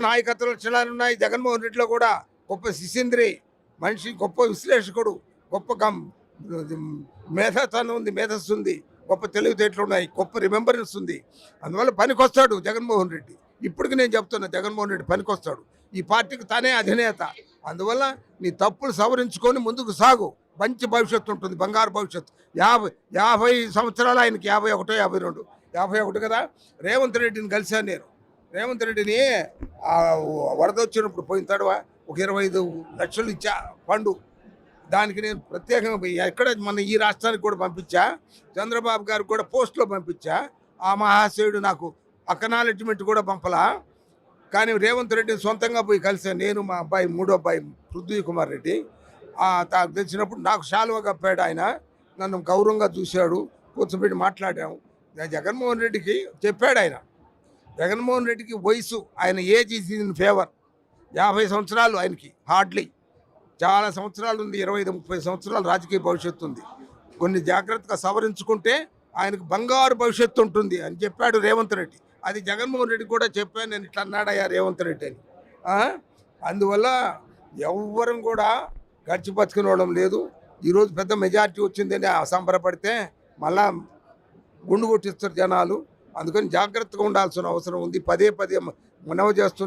నాయకత్వ లక్షణాలు ఉన్నాయి జగన్మోహన్ రెడ్డిలో కూడా. గొప్ప శిశీంద్రి మనిషి, గొప్ప విశ్లేషకుడు, గొప్ప మేధతనం ఉంది, మేధస్సు ఉంది, గొప్ప తెలివితేటలు ఉన్నాయి, గొప్ప రిమెంబరెన్స్ ఉంది. అందువల్ల పనికొస్తాడు జగన్మోహన్ రెడ్డి. ఇప్పటికి నేను చెప్తున్నా, జగన్మోహన్ రెడ్డి పనికొస్తాడు. ఈ పార్టీకి తానే అధినేత. అందువల్ల నీ తప్పులు సవరించుకొని ముందుకు సాగు. మంచి భవిష్యత్తు ఉంటుంది, బంగారు భవిష్యత్తు. 50 సంవత్సరాలు ఆయనకి, 51, 52, 51 కదా. రేవంత్ రెడ్డిని కలిశాను నేను. రేవంత్ రెడ్డిని వరద వచ్చినప్పుడు పోయిన తడవ ఒక 25 లక్షలు ఇచ్చా ఫండు. దానికి నేను ప్రత్యేకంగా ఎక్కడ మన ఈ రాష్ట్రానికి కూడా పంపించా, చంద్రబాబు గారికి కూడా పోస్ట్లో పంపించా. ఆ మహాశయుడు నాకు అక్నాలెడ్జ్మెంట్ కూడా పంపలా. కానీ రేవంత్ రెడ్డిని సొంతంగా పోయి కలిసాను నేను, మా అబ్బాయి, మూడో అబ్బాయి పృథ్వీ కుమార్ రెడ్డి. తెలిసినప్పుడు నాకు శాలువ కప్పాడు ఆయన, నన్ను గౌరవంగా చూశాడు, కూర్చోబెట్టి మాట్లాడాము. జగన్మోహన్ రెడ్డికి చెప్పాడు ఆయన, జగన్మోహన్ రెడ్డికి వయసు, ఆయన ఏజ్ ఈజ్ ఇన్ ఫేవర్. 50 సంవత్సరాలు ఆయనకి హార్డ్లీ. చాలా సంవత్సరాలు ఉంది, 25-30 సంవత్సరాలు రాజకీయ భవిష్యత్తు ఉంది. కొన్ని జాగ్రత్తగా సవరించుకుంటే ఆయనకు బంగారు భవిష్యత్తు ఉంటుంది అని చెప్పాడు రేవంత్ రెడ్డి. అది జగన్మోహన్ రెడ్డి కూడా చెప్పాను నేను, ఇట్లా అన్నాడయ్యా రేవంత్ రెడ్డి అని. అందువల్ల ఎవ్వరం కూడా గడిచి బతుకునవడం లేదు. ఈరోజు పెద్ద మెజారిటీ వచ్చిందని అసంబరపడితే మళ్ళా గుండు కొట్టిస్తారు జనాలు. అందుకని జాగ్రత్తగా ఉండాల్సిన అవసరం ఉంది. పదే మనవి చేస్తున్నారు.